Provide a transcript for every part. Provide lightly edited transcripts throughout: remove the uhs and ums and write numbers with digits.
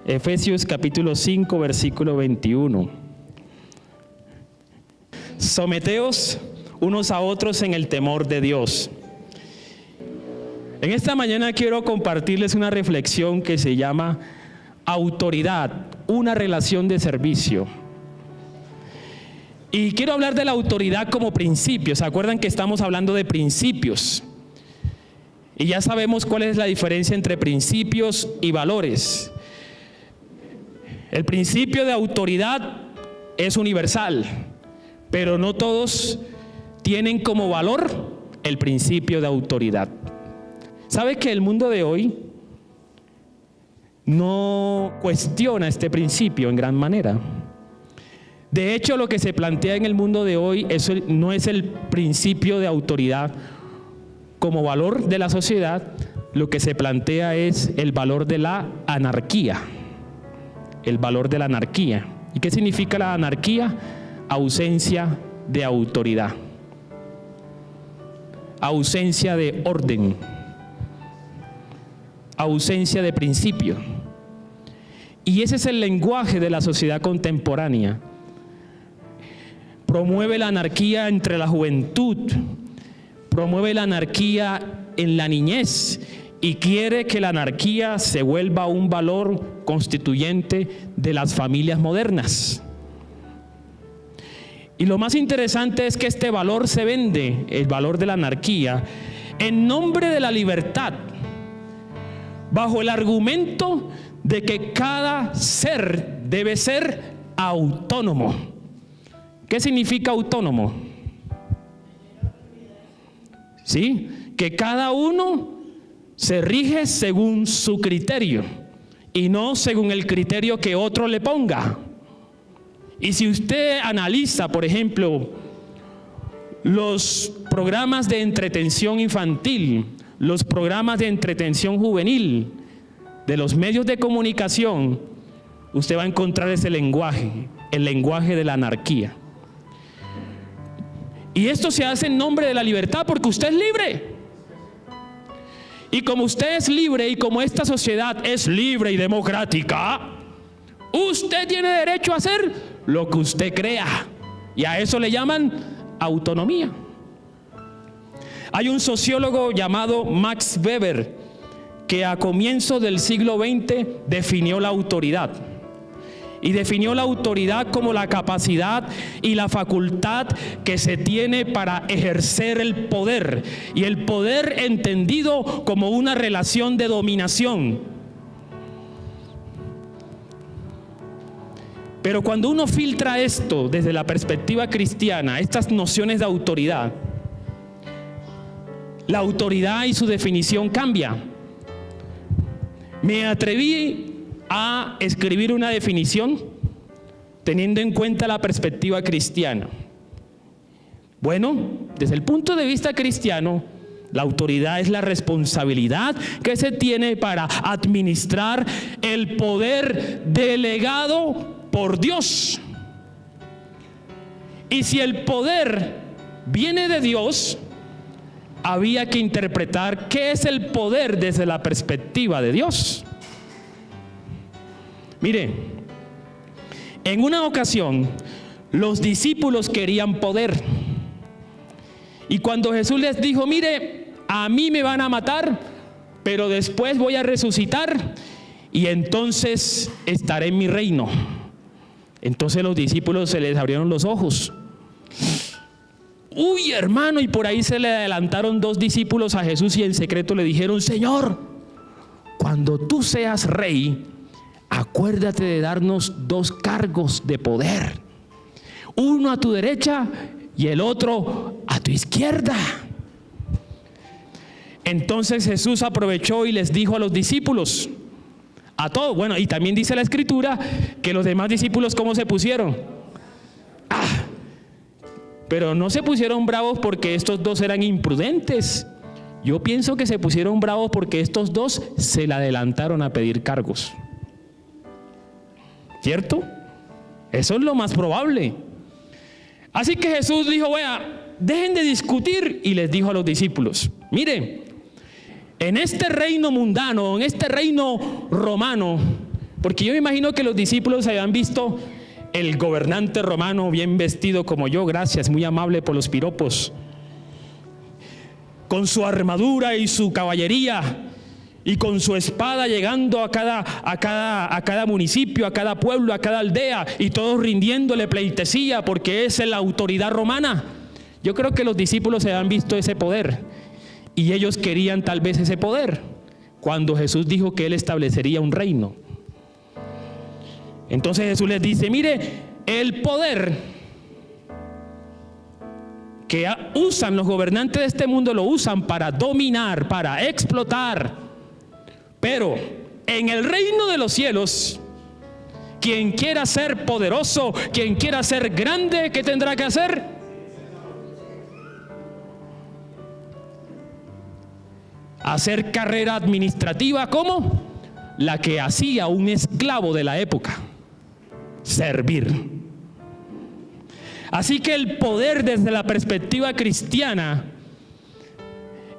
Efesios capítulo 5, versículo 21. Someteos unos a otros en el temor de Dios. En esta mañana quiero compartirles una reflexión que se llama autoridad, una relación de servicio. Y quiero hablar de la autoridad como principio. ¿Se acuerdan que estamos hablando de principios? Y ya sabemos cuál es la diferencia entre principios y valores. El principio de autoridad es universal, pero no todos tienen como valor el principio de autoridad. ¿Sabe que el mundo de hoy no cuestiona este principio en gran manera? De hecho, lo que se plantea en el mundo de hoy no es el principio de autoridad como valor de la sociedad. Lo que se plantea es el valor de la anarquía. El valor de la anarquía. ¿Y qué significa la anarquía? Ausencia de autoridad. Ausencia de orden. Ausencia de principio. Y ese es el lenguaje de la sociedad contemporánea. Promueve la anarquía entre la juventud, promueve la anarquía en la niñez y quiere que la anarquía se vuelva un valor constituyente de las familias modernas. Y lo más interesante es que este valor se vende, el valor de la anarquía, en nombre de la libertad, bajo el argumento de que cada ser debe ser autónomo. ¿Qué significa autónomo? ¿Sí? Que cada uno se rige según su criterio y no según el criterio que otro le ponga. Y si usted analiza, por ejemplo, los programas de entretención infantil, los programas de entretención juvenil de los medios de comunicación, usted va a encontrar ese lenguaje, el lenguaje de la anarquía. Y esto se hace en nombre de la libertad porque usted es libre. Y como usted es libre y como esta sociedad es libre y democrática, usted tiene derecho a hacer lo que usted crea. Y a eso le llaman autonomía. Hay un sociólogo llamado Max Weber que a comienzos del siglo XX definió la autoridad. Y definió la autoridad como la capacidad y la facultad que se tiene para ejercer el poder. Y el poder entendido como una relación de dominación. Pero cuando uno filtra esto desde la perspectiva cristiana, estas nociones de autoridad, la autoridad y su definición cambia. Me atreví a escribir una definición teniendo en cuenta la perspectiva cristiana. Bueno, desde el punto de vista cristiano, la autoridad es la responsabilidad que se tiene para administrar el poder delegado por Dios. Y si el poder viene de Dios, había que interpretar qué es el poder desde la perspectiva de Dios. Mire, en una ocasión los discípulos querían poder. Y cuando Jesús les dijo, mire, a mí me van a matar, pero después voy a resucitar y entonces estaré en mi reino. Entonces los discípulos se les abrieron los ojos. Uy, hermano, y por ahí se le adelantaron dos discípulos a Jesús y en secreto le dijeron, Señor, cuando tú seas rey, acuérdate de darnos dos cargos de poder, uno a tu derecha y el otro a tu izquierda. Entonces Jesús aprovechó y les dijo a los discípulos, a todos, bueno, y también dice la escritura que los demás discípulos ¿cómo se pusieron? Pero no se pusieron bravos porque estos dos eran imprudentes. Yo pienso que se pusieron bravos porque estos dos se le adelantaron a pedir cargos. ¿Cierto? Eso es lo más probable. Así que Jesús dijo, vea, dejen de discutir, y les dijo a los discípulos, miren, en este reino mundano, en este reino romano, Porque yo me imagino que los discípulos habían visto el gobernante romano bien vestido como yo, gracias, muy amable por los piropos, con su armadura y su caballería y con su espada llegando a cada municipio, a cada pueblo, a cada aldea, y todos rindiéndole pleitesía porque es la autoridad romana. Yo creo que los discípulos se habían visto ese poder y ellos querían tal vez ese poder cuando Jesús dijo que Él establecería un reino. Entonces Jesús les dice, mire, el poder que usan los gobernantes de este mundo lo usan para dominar, para explotar. Pero en el reino de los cielos, quien quiera ser poderoso, quien quiera ser grande, ¿qué tendrá que hacer? Hacer carrera administrativa, ¿cómo? La que hacía un esclavo de la época: servir. Así que el poder desde la perspectiva cristiana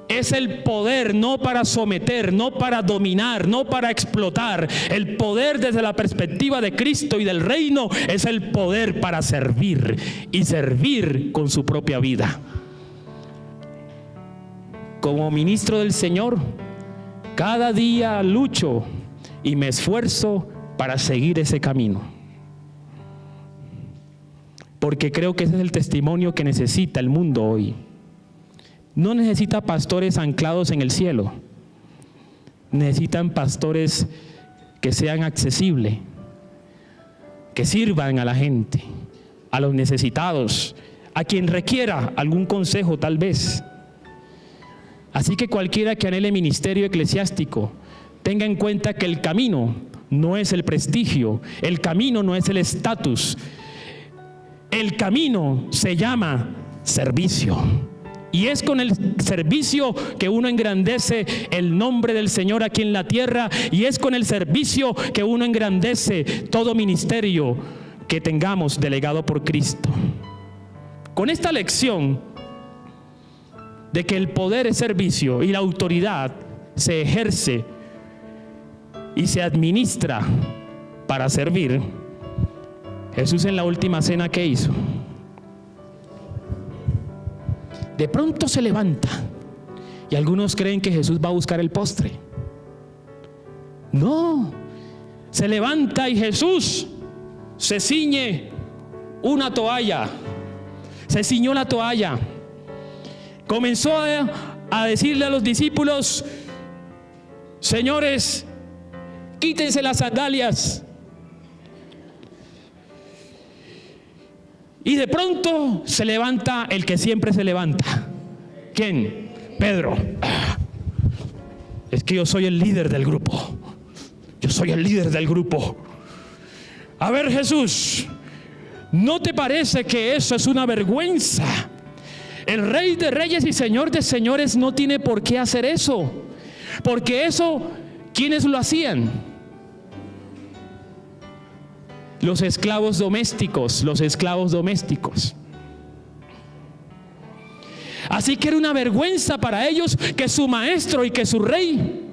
es el poder no para someter, no para dominar, no para explotar. El poder desde la perspectiva de Cristo y del reino es el poder para servir, y servir con su propia vida. Como ministro del Señor, cada día lucho y me esfuerzo para seguir ese camino, porque creo que ese es el testimonio que necesita el mundo hoy. No necesita pastores anclados en el cielo, necesitan pastores que sean accesibles, que sirvan a la gente, a los necesitados, a quien requiera algún consejo tal vez. Así que cualquiera que anhele ministerio eclesiástico, tenga en cuenta que el camino no es el prestigio, el camino no es el estatus, el camino se llama servicio. Y es con el servicio que uno engrandece el nombre del Señor aquí en la tierra, y es con el servicio que uno engrandece todo ministerio que tengamos delegado por Cristo. Con esta lección de que el poder es servicio y la autoridad se ejerce y se administra para servir, Jesús en la última cena, ¿qué hizo? De pronto se levanta, y algunos creen que Jesús va a buscar el postre. No, se levanta y Jesús se ciñe una toalla, se ciñó la toalla, comenzó a decirle a los discípulos: señores, quítense las sandalias. Y de pronto se levanta el que siempre se levanta. ¿Quién? Pedro. Es que yo soy el líder del grupo. Yo soy el líder del grupo. A ver, Jesús, ¿no te parece que eso es una vergüenza? El Rey de Reyes y Señor de Señores no tiene por qué hacer eso. Porque eso, ¿quiénes lo hacían? Los esclavos domésticos, los esclavos domésticos. Así que era una vergüenza para ellos que su maestro y que su rey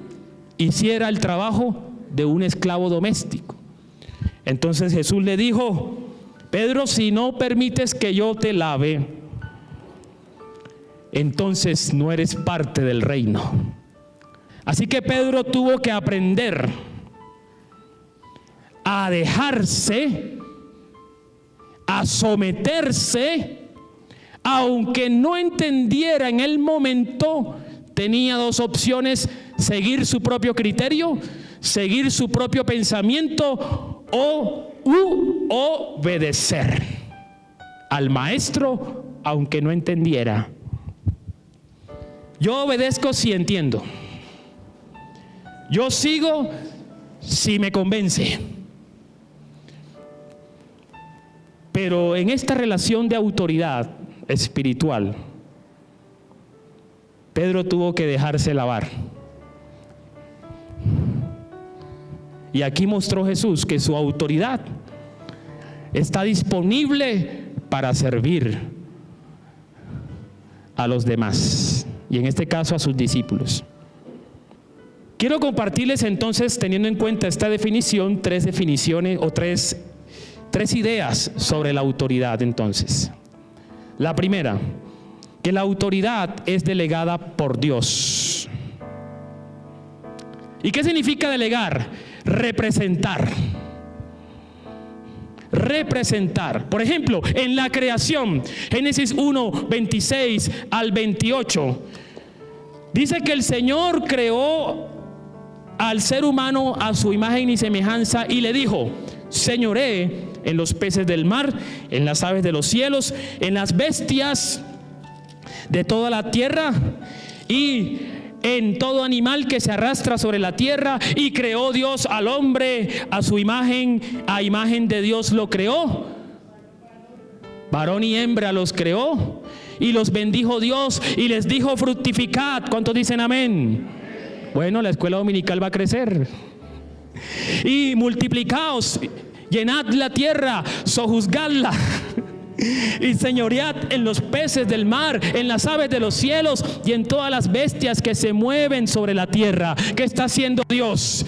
hiciera el trabajo de un esclavo doméstico. Entonces Jesús le dijo: Pedro, si no permites que yo te lave, entonces no eres parte del reino. Así que Pedro tuvo que aprender a dejarse, a someterse, aunque no entendiera en el momento. Tenía dos opciones: seguir su propio criterio, seguir su propio pensamiento, o obedecer al maestro aunque no entendiera. Yo obedezco si entiendo, yo sigo si me convence. Pero en esta relación de autoridad espiritual, Pedro tuvo que dejarse lavar. Y aquí mostró Jesús que su autoridad está disponible para servir a los demás, y en este caso a sus discípulos. Quiero compartirles entonces, teniendo en cuenta esta definición, tres definiciones o tres ideas sobre la autoridad entonces. La primera, que la autoridad es delegada por Dios. ¿Y qué significa delegar? Representar. Representar. Por ejemplo, en la creación, Génesis 1, 26 al 28, dice que el Señor creó al ser humano a su imagen y semejanza y le dijo: señoree en los peces del mar, en las aves de los cielos, en las bestias de toda la tierra y en todo animal que se arrastra sobre la tierra. Y creó Dios al hombre a su imagen, a imagen de Dios lo creó, varón y hembra los creó, y los bendijo Dios y les dijo: fructificad. ¿Cuántos dicen amén? Bueno, la escuela dominical va a crecer. Y multiplicaos, llenad la tierra, sojuzgadla y señoread en los peces del mar, en las aves de los cielos y en todas las bestias que se mueven sobre la tierra. ¿Qué está haciendo Dios?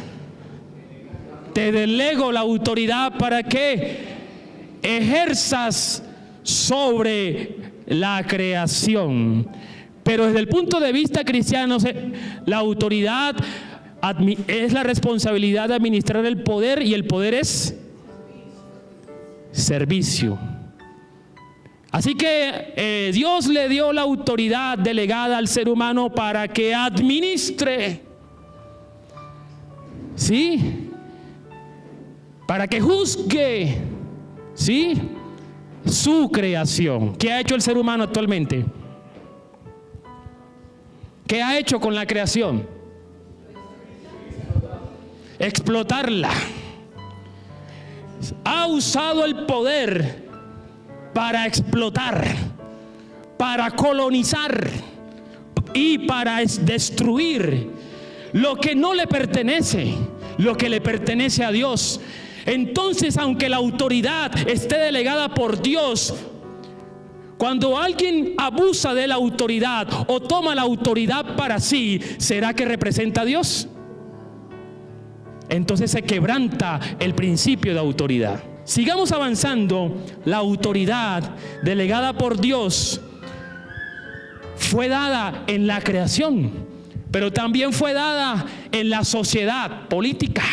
Te delego la autoridad para que ejerzas sobre la creación. Pero desde el punto de vista cristiano, la autoridad es la responsabilidad de administrar el poder, y el poder es servicio. Así que Dios le dio la autoridad delegada al ser humano para que administre, ¿sí? Para que juzgue, ¿sí?, su creación. ¿Qué ha hecho el ser humano actualmente? ¿Qué ha hecho con la creación? Explotarla. Ha usado el poder para explotar, para colonizar y para destruir lo que no le pertenece, lo que le pertenece a Dios. Entonces, aunque la autoridad esté delegada por Dios, cuando alguien abusa de la autoridad o toma la autoridad para sí, ¿será que representa a Dios? Entonces se quebranta el principio de autoridad. Sigamos avanzando. La autoridad delegada por Dios fue dada en la creación, pero también fue dada en la sociedad política.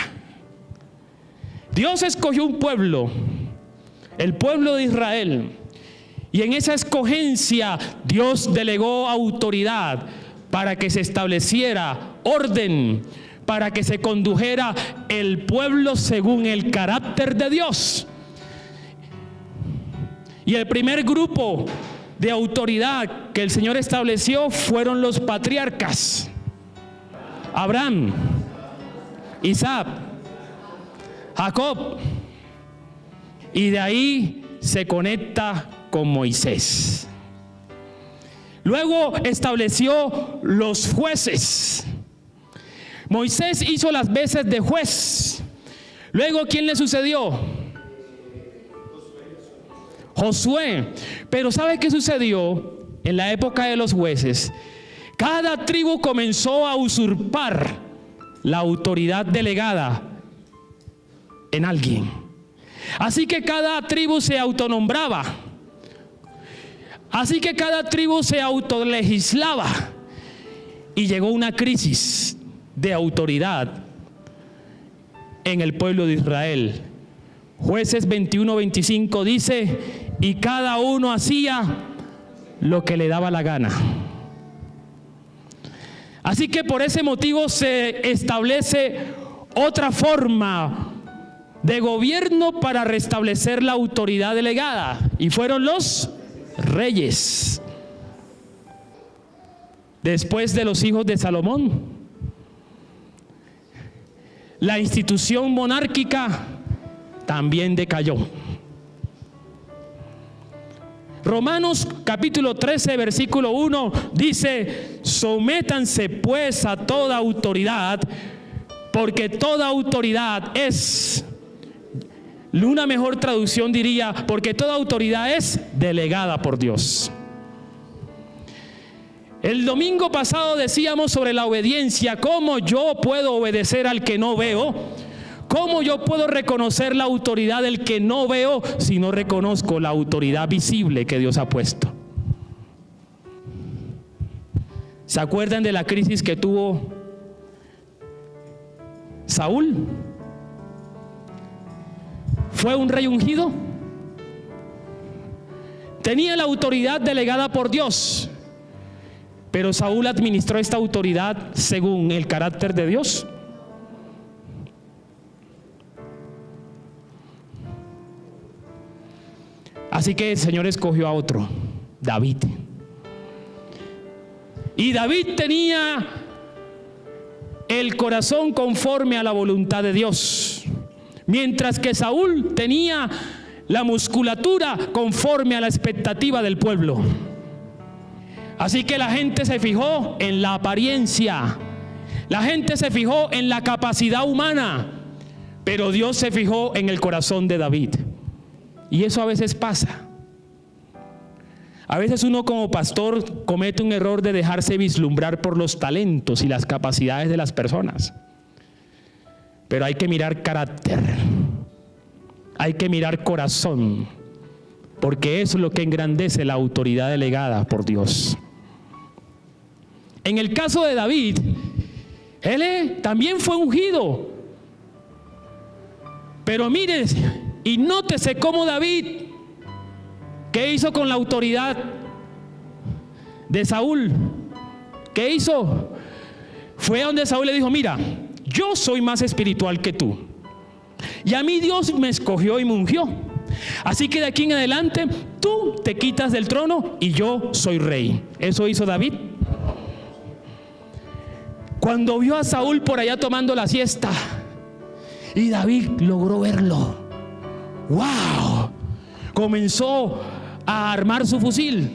Dios escogió un pueblo, el pueblo de Israel, y en esa escogencia Dios delegó autoridad para que se estableciera orden, para que se condujera el pueblo según el carácter de Dios. Y el primer grupo de autoridad que el Señor estableció fueron los patriarcas: Abraham, Isaac, Jacob, y de ahí se conecta con Moisés. Luego estableció los jueces. Moisés hizo las veces de juez. Luego, ¿quién le sucedió? Josué. Pero ¿sabe qué sucedió en la época de los jueces? Cada tribu comenzó a usurpar la autoridad delegada en alguien. Así que cada tribu se autonombraba. Así que cada tribu se autolegislaba. Y llegó una crisis de autoridad en el pueblo de Israel. Jueces 21-25 dice: y cada uno hacía lo que le daba la gana. Así que por ese motivo se establece otra forma de gobierno para restablecer la autoridad delegada, y fueron los reyes. Después de los hijos de Salomón, la institución monárquica también decayó. Romanos capítulo 13 versículo 1 dice: sométanse pues a toda autoridad, porque toda autoridad es, una mejor traducción diría, porque toda autoridad es delegada por Dios. El domingo pasado decíamos sobre la obediencia, cómo yo puedo obedecer al que no veo, cómo yo puedo reconocer la autoridad del que no veo si no reconozco la autoridad visible que Dios ha puesto. ¿Se acuerdan de la crisis que tuvo Saúl? ¿Fue un rey ungido? Tenía la autoridad delegada por Dios, pero Saúl administró esta autoridad según el carácter de Dios. Así que el Señor escogió a otro, David. Y David tenía el corazón conforme a la voluntad de Dios, mientras que Saúl tenía la musculatura conforme a la expectativa del pueblo. Así que la gente se fijó en la apariencia, la gente se fijó en la capacidad humana, pero Dios se fijó en el corazón de David. Y eso a veces pasa. A veces uno como pastor comete un error de dejarse vislumbrar por los talentos y las capacidades de las personas. Pero hay que mirar carácter, hay que mirar corazón, porque eso es lo que engrandece la autoridad delegada por Dios. En el caso de David, él también fue ungido. Pero mire y nótese cómo David, ¿qué hizo con la autoridad de Saúl? ¿Qué hizo? Fue a donde Saúl le dijo: mira, yo soy más espiritual que tú, y a mí Dios me escogió y me ungió, así que de aquí en adelante tú te quitas del trono y yo soy rey. Eso hizo David. Cuando vio a Saúl por allá tomando la siesta y David logró verlo, ¡wow!, comenzó a armar su fusil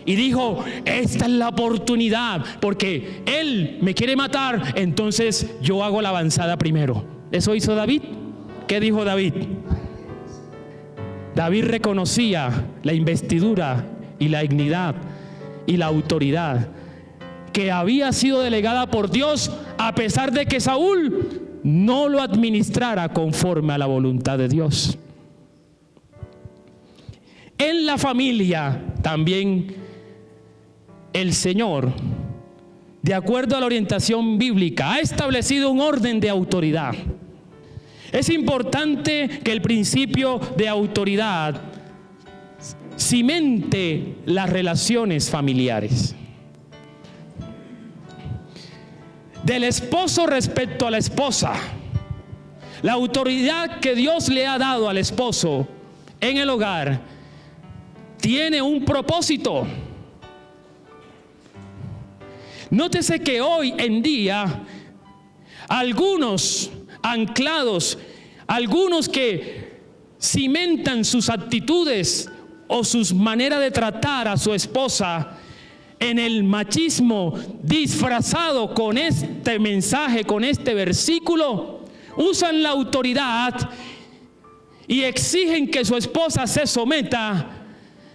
y dijo: esta es la oportunidad, porque él me quiere matar, entonces yo hago la avanzada primero. Eso hizo David. ¿Qué dijo David? David reconocía la investidura y la dignidad y la autoridad que había sido delegada por Dios, a pesar de que Saúl no lo administrara conforme a la voluntad de Dios. En la familia también el Señor, de acuerdo a la orientación bíblica, ha establecido un orden de autoridad. Es importante que el principio de autoridad cimente las relaciones familiares. Del esposo respecto a la esposa, la autoridad que Dios le ha dado al esposo en el hogar tiene un propósito. Nótese que hoy en día algunos anclados, algunos que cimentan sus actitudes o sus maneras de tratar a su esposa en el machismo disfrazado con este mensaje, con este versículo, usan la autoridad y exigen que su esposa se someta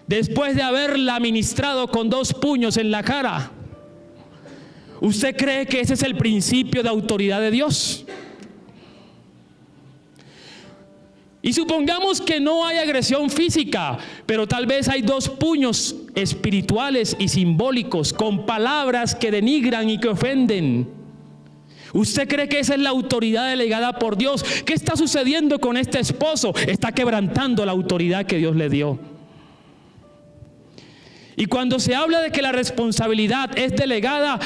después de haberla ministrado con 2 puños en la cara. ¿Usted cree que ese es el principio de autoridad de Dios? Y supongamos que no hay agresión física, pero tal vez hay 2 puños espirituales y simbólicos con palabras que denigran y que ofenden. ¿Usted cree que esa es la autoridad delegada por Dios? ¿Qué está sucediendo con este esposo? Está quebrantando la autoridad que Dios le dio. Y cuando se habla de que la responsabilidad es delegada,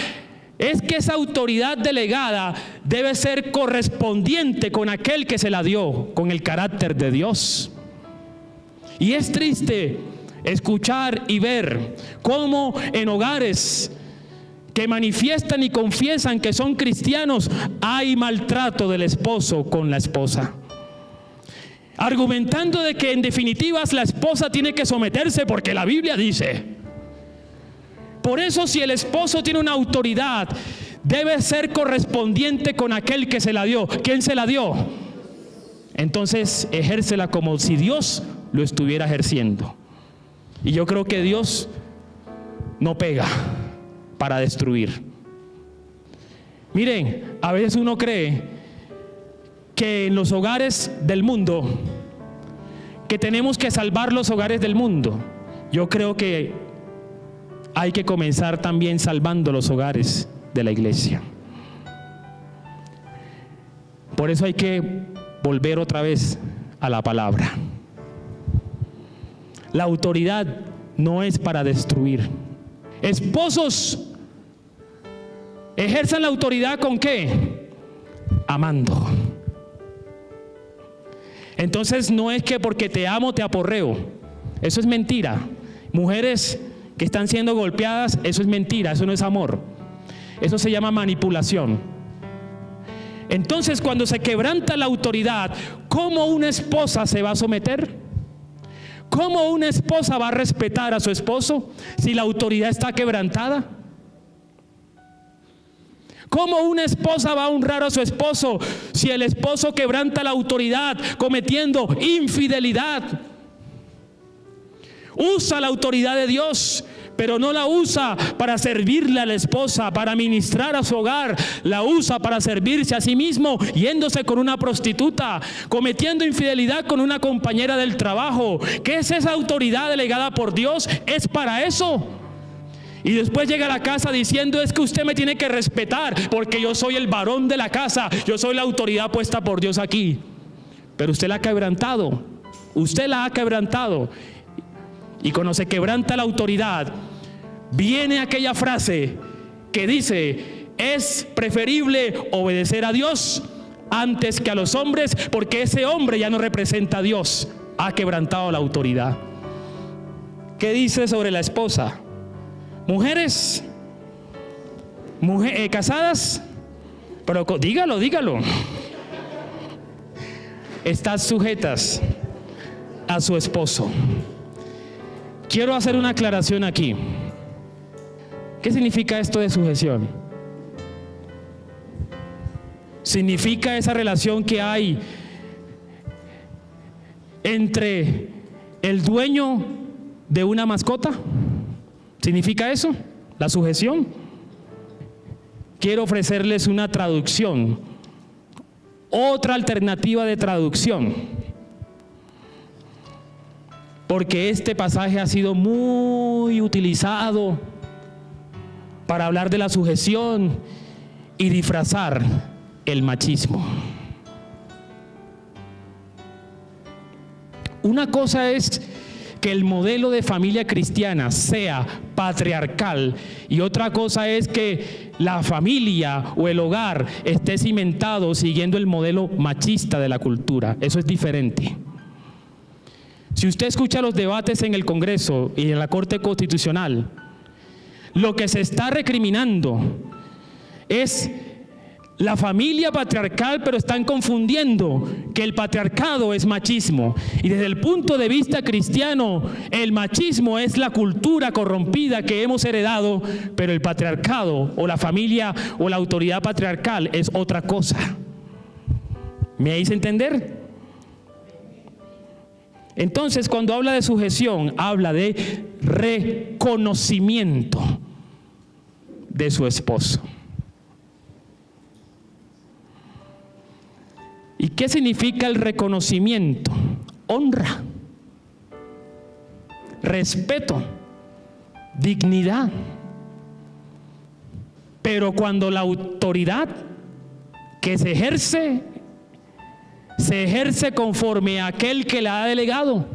es que esa autoridad delegada debe ser correspondiente con aquel que se la dio, con el carácter de Dios. Y es triste escuchar y ver cómo en hogares que manifiestan y confiesan que son cristianos hay maltrato del esposo con la esposa, argumentando de que en definitiva la esposa tiene que someterse porque la Biblia dice. Por eso, si el esposo tiene una autoridad, debe ser correspondiente con aquel que se la dio. ¿Quién se la dio? Entonces, ejércela como si Dios lo estuviera ejerciendo. Y yo creo que Dios no pega. para destruir. Miren, a veces uno cree que en los hogares del mundo, que tenemos que salvar los hogares del mundo. Yo creo que hay que comenzar también salvando los hogares de la iglesia. Por eso hay que volver otra vez a la palabra. La autoridad no es para destruir. Esposos, ejerzan la autoridad ¿con qué? Amando. Entonces no es que porque te amo te aporreo. Eso es mentira. Mujeres que están siendo golpeadas, eso es mentira, eso no es amor. Eso se llama manipulación. Entonces, cuando se quebranta la autoridad, ¿cómo una esposa se va a someter? ¿Cómo una esposa va a respetar a su esposo si la autoridad está quebrantada? ¿Cómo una esposa va a honrar a su esposo si el esposo quebranta la autoridad cometiendo infidelidad? Usa la autoridad de Dios, pero no la usa para servirle a la esposa, para ministrar a su hogar. La usa para servirse a sí mismo, yéndose con una prostituta, cometiendo infidelidad con una compañera del trabajo. ¿Qué es esa autoridad delegada por Dios? Es para eso. Y después llega a la casa diciendo: es que usted me tiene que respetar porque yo soy el varón de la casa, yo soy la autoridad puesta por Dios aquí. Pero usted la ha quebrantado, usted la ha quebrantado. Y cuando se quebranta la autoridad, viene aquella frase que dice: es preferible obedecer a Dios antes que a los hombres, porque ese hombre ya no representa a Dios, ha quebrantado la autoridad. ¿Qué dice sobre la esposa? Mujeres, casadas, pero dígalo, están sujetas a su esposo. Quiero hacer una aclaración aquí. ¿Qué significa esto de sujeción? ¿Significa esa relación que hay entre el dueño de una mascota? ¿Significa eso? ¿La sujeción? Quiero ofrecerles una traducción, otra alternativa de traducción, porque este pasaje ha sido muy utilizado para hablar de la sujeción y disfrazar el machismo. Una cosa es que el modelo de familia cristiana sea patriarcal, y otra cosa es que la familia o el hogar esté cimentado siguiendo el modelo machista de la cultura. Eso es diferente. Si usted escucha los debates en el Congreso y en la Corte Constitucional, lo que se está recriminando es la familia patriarcal, pero están confundiendo que el patriarcado es machismo. Y desde el punto de vista cristiano, el machismo es la cultura corrompida que hemos heredado, pero el patriarcado o la familia o la autoridad patriarcal es otra cosa. ¿Me hice entender? Entonces, cuando habla de sujeción, habla de reconocimiento de su esposo. ¿Y qué significa el reconocimiento? Honra, respeto, dignidad. Pero cuando la autoridad que se ejerce conforme a aquel que la ha delegado.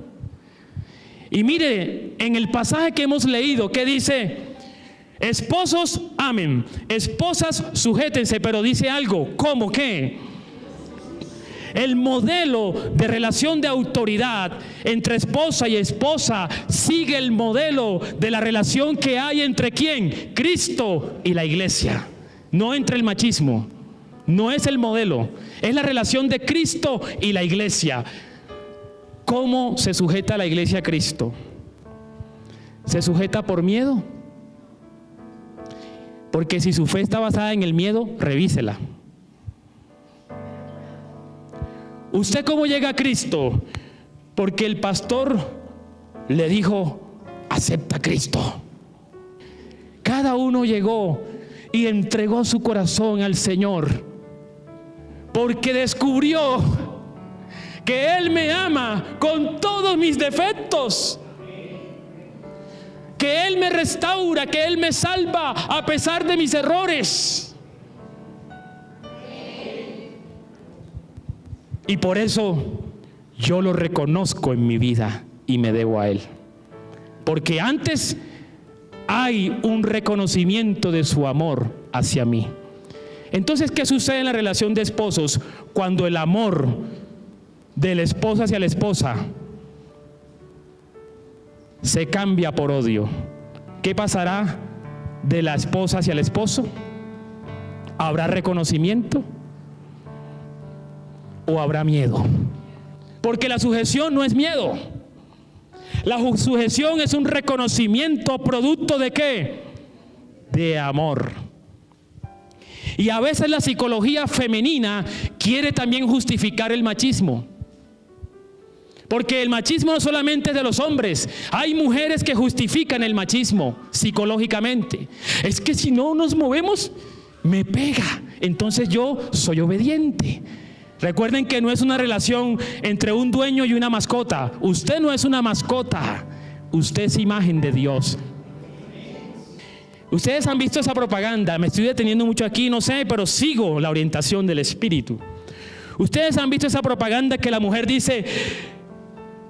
Y mire, en el pasaje que hemos leído, ¿qué dice? Esposos amen, esposas sujétense, pero dice algo, ¿cómo qué? El modelo de relación de autoridad entre esposa y esposa sigue el modelo de la relación que hay entre ¿quién? Cristo y la iglesia, no entre el machismo. No es el modelo, es la relación de Cristo y la iglesia. ¿Cómo se sujeta la iglesia a Cristo? ¿Se sujeta por miedo? Porque si su fe está basada en el miedo, revísela. ¿Usted cómo llega a Cristo? Porque el pastor le dijo: acepta a Cristo. Cada cada uno llegó y entregó su corazón al Señor, porque descubrió que Él me ama con todos mis defectos, que Él me restaura, que Él me salva a pesar de mis errores. Y por eso yo lo reconozco en mi vida y me debo a Él, porque antes hay un reconocimiento de su amor hacia mí. Entonces, ¿qué sucede en la relación de esposos cuando el amor de la esposa hacia la esposa se cambia por odio? ¿Qué pasará de la esposa hacia el esposo? ¿Habrá reconocimiento o habrá miedo? Porque la sujeción no es miedo. La sujeción es un reconocimiento producto ¿de qué? De amor. Y a veces la psicología femenina quiere también justificar el machismo. Porque el machismo no solamente es de los hombres. Hay mujeres que justifican el machismo psicológicamente. Es que si no nos movemos, me pega. Entonces yo soy obediente. Recuerden que no es una relación entre un dueño y una mascota. Usted no es una mascota. Usted es imagen de Dios. Ustedes han visto esa propaganda. Me estoy deteniendo mucho aquí, no sé, pero sigo la orientación del Espíritu. Ustedes han visto esa propaganda que la mujer dice: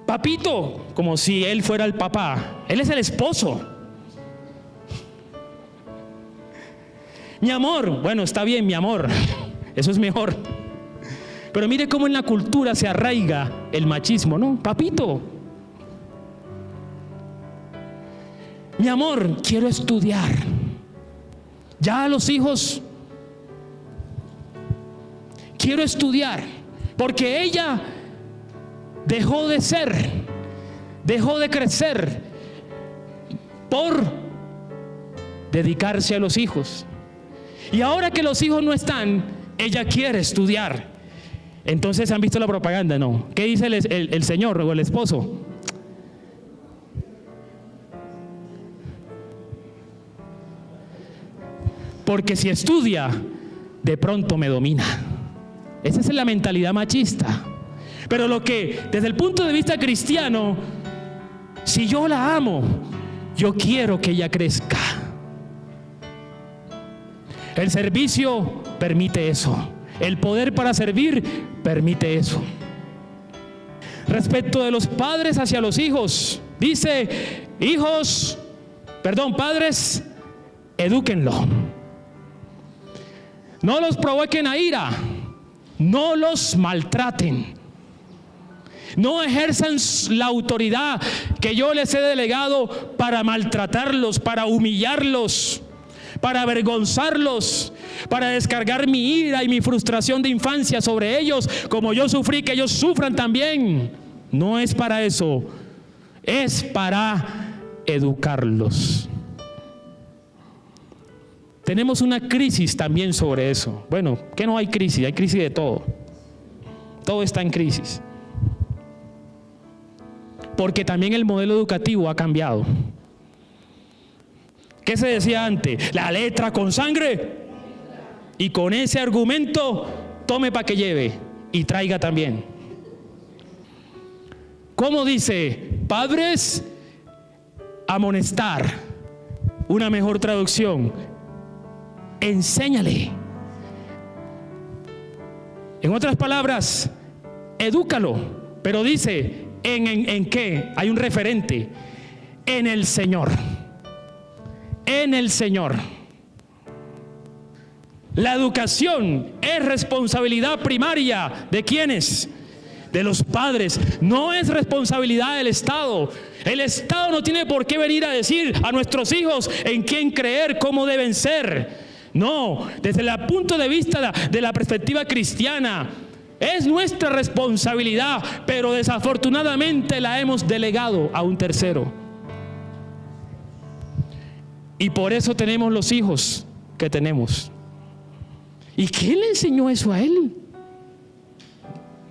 papito, como si él fuera el papá. Él es el esposo. Mi amor, bueno, está bien, mi amor. Eso es mejor. Pero mire cómo en la cultura se arraiga el machismo, ¿no? Papito, mi amor, quiero estudiar. Ya los hijos, quiero estudiar. Porque ella dejó de ser, dejó de crecer por dedicarse a los hijos. Y ahora que los hijos no están, ella quiere estudiar. Entonces, ¿han visto la propaganda? No. ¿Qué dice el señor o el esposo? Porque si estudia, de pronto me domina. Esa es la mentalidad machista. Pero lo que, desde el punto de vista cristiano, si yo la amo, yo quiero que ella crezca. El servicio permite eso. El poder para servir permite eso. Respecto de los padres hacia los hijos, dice: padres, edúquenlo. No los provoquen a ira, no los maltraten, no ejerzan la autoridad que yo les he delegado para maltratarlos, para humillarlos, para avergonzarlos, para descargar mi ira y mi frustración de infancia sobre ellos, como yo sufrí, que ellos sufran también. No es para eso, es para educarlos. Tenemos una crisis también sobre eso. Bueno, que no hay crisis de todo. Todo está en crisis. Porque también el modelo educativo ha cambiado. ¿Qué se decía antes? La letra con sangre. Y con ese argumento, tome para que lleve y traiga también. ¿Cómo dice? Padres, amonestar. Una mejor traducción: enséñale. En otras palabras, edúcalo. Pero dice, ¿en qué? Hay un referente: en el Señor. En el Señor. La educación es responsabilidad primaria ¿de quiénes? De los padres. No es responsabilidad del Estado. El Estado no tiene por qué venir a decir a nuestros hijos en quién creer, cómo deben ser. No, desde el punto de vista de la perspectiva cristiana, es nuestra responsabilidad, pero desafortunadamente la hemos delegado a un tercero. Y por eso tenemos los hijos que tenemos. ¿Y quién le enseñó eso a él?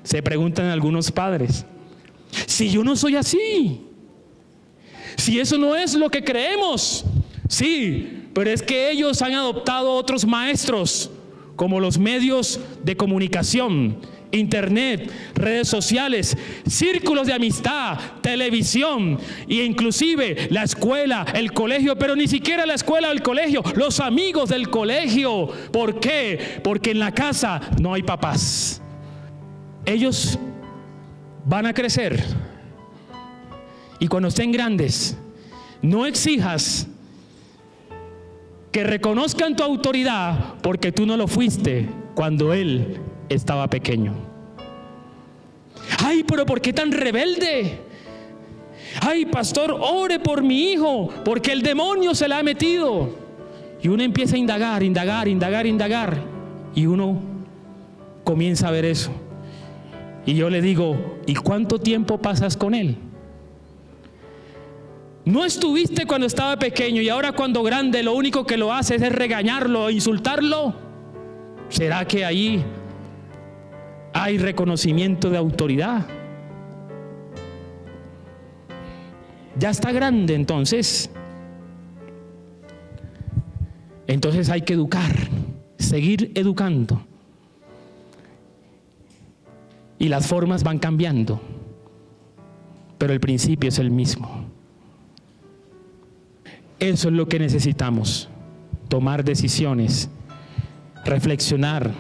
Se preguntan algunos padres. Si yo no soy así, si eso no es lo que creemos. Sí, pero es que ellos han adoptado otros maestros, como los medios de comunicación, internet, redes sociales, círculos de amistad, televisión e inclusive la escuela, el colegio, pero ni siquiera la escuela o el colegio, los amigos del colegio. ¿Por qué? Porque en la casa no hay papás. Ellos van a crecer y cuando estén grandes, no exijas que reconozcan tu autoridad porque tú no lo fuiste cuando él estaba pequeño. Ay, pero ¿por qué tan rebelde? Ay, pastor, ore por mi hijo porque el demonio se le ha metido. Y uno empieza a indagar y uno comienza a ver eso. Y yo le digo, ¿y cuánto tiempo pasas con él? No estuviste cuando estaba pequeño y ahora cuando grande lo único que lo haces es regañarlo o insultarlo. ¿Será que ahí hay reconocimiento de autoridad? Ya está grande entonces. Entonces hay que educar, seguir educando. Y las formas van cambiando, pero el principio es el mismo. Eso es lo que necesitamos, tomar decisiones, reflexionar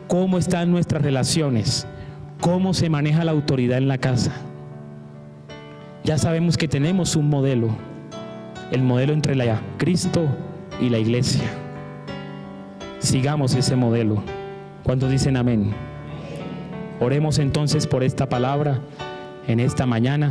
cómo están nuestras relaciones, cómo se maneja la autoridad en la casa. Ya sabemos que tenemos un modelo, el modelo entre Cristo y la iglesia. Sigamos ese modelo. ¿Cuántos dicen amén? Oremos entonces por esta palabra en esta mañana.